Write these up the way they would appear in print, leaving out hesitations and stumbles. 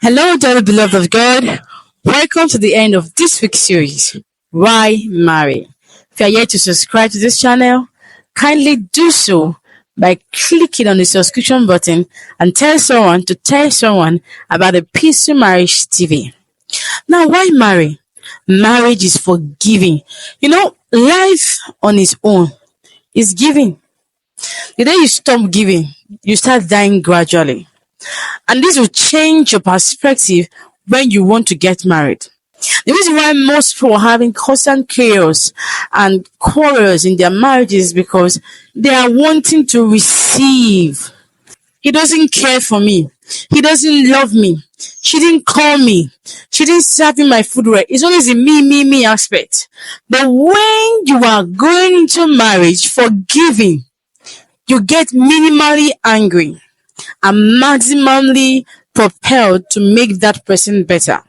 Hello, dearly beloved of God. Welcome to the end of this week's series, Why Marry? If you are yet to subscribe to this channel, kindly do so by clicking on the subscription button and tell someone about the Peaceful Marriage TV. Now, why marry? Marriage is for giving. Life on its own is giving. The day you stop giving, you start dying gradually. And this will change your perspective when you want to get married. The reason why most people are having constant chaos and quarrels in their marriages is because they are wanting to receive. He doesn't care for me. He doesn't love me. She didn't call me. She didn't serve me my food right. It's always a me aspect. But when you are going into marriage for giving, you get minimally angry and maximally propelled to make that person better.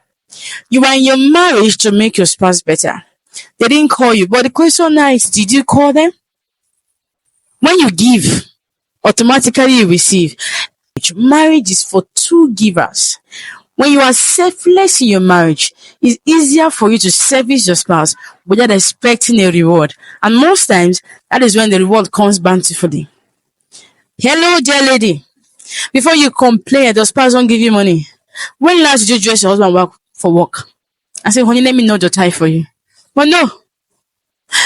You are in your marriage to make your spouse better. They didn't call you, but the question now is, did you call them? When you give, automatically you receive. Marriage is for two givers. When you are selfless in your marriage, it's easier for you to service your spouse without expecting a reward. And most times, that is when the reward comes bountifully. Hello, dear lady. Before you complain that your spouse won't give you money, when last did you dress your husband for work? I say, honey, let me know the tie for you. But no.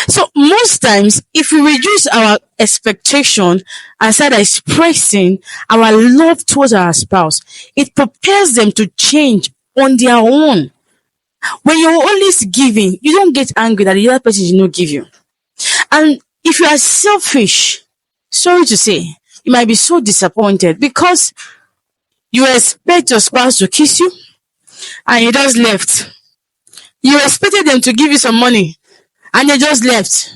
So most times, if we reduce our expectation and start expressing our love towards our spouse, it prepares them to change on their own. When you're always giving, you don't get angry that the other person did not give you. And if you are selfish, sorry to say, you might be so disappointed because you expect your spouse to kiss you and he just left. You expected them to give you some money and they just left.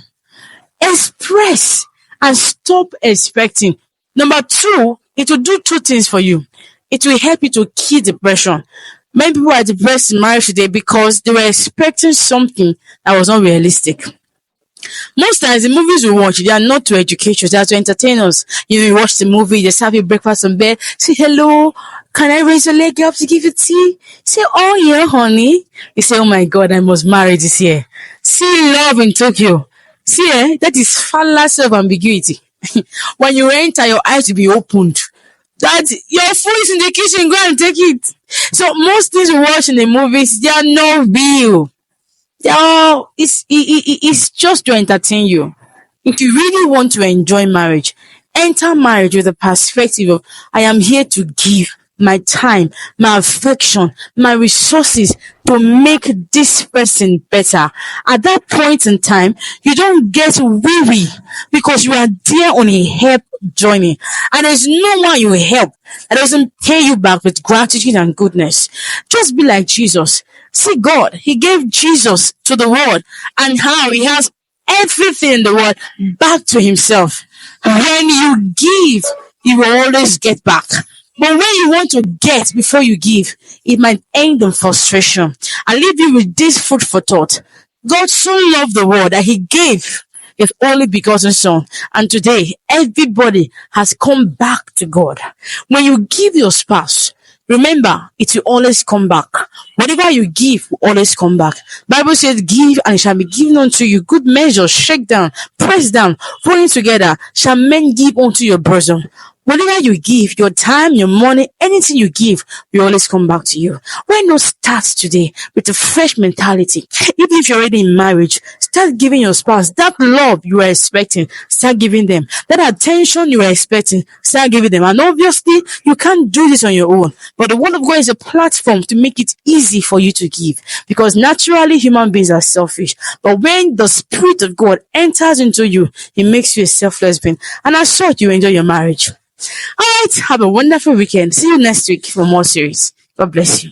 Express and stop expecting. Number two, it will do two things for you. It will help you to kill depression. Many people are depressed in marriage today because they were expecting something that was not realistic. Most times the movies we watch, they are not to educate us, they are to entertain us. You watch the movie, they serve you breakfast in bed, say hello, can I raise your leg up to give you tea? Say, oh yeah, honey. You say, oh my God, I must marry this year. See love in Tokyo. See, that is fallacy of ambiguity. When you enter, your eyes will be opened. That your food is in the kitchen, go and take it. So most things we watch in the movies, they are not real. It's just to entertain you. If you really want to enjoy marriage, enter marriage with a perspective of, I am here to give my time, my affection, my resources to make this person better. At that point in time, you don't get weary because you are there on a help journey. And there's no one you help that doesn't pay you back with gratitude and goodness. Just be like Jesus. See, God, He gave Jesus to the world, and how He has everything in the world back to Himself. When you give, you will always get back. But when you want to get before you give, it might end in frustration. I leave you with this food for thought. God so loved the world that He gave His only begotten Son. And today, everybody has come back to God. When you give your spouse, remember, it will always come back. Whatever you give will always come back. Bible says, give and it shall be given unto you. Good measure, shake down, press down, rolling together, shall men give unto your bosom. Whatever you give, your time, your money, anything you give, will always come back to you. Why not start today with a fresh mentality? Even if you're already in marriage, start giving your spouse that love you are expecting. Start giving them that attention you are expecting. Start giving them. And obviously, you can't do this on your own. But the Word of God is a platform to make it easy for you to give. Because naturally, human beings are selfish. But when the Spirit of God enters into you, He makes you a selfless being. And as such, you enjoy your marriage. All right, have a wonderful weekend. See you next week for more series. God bless you.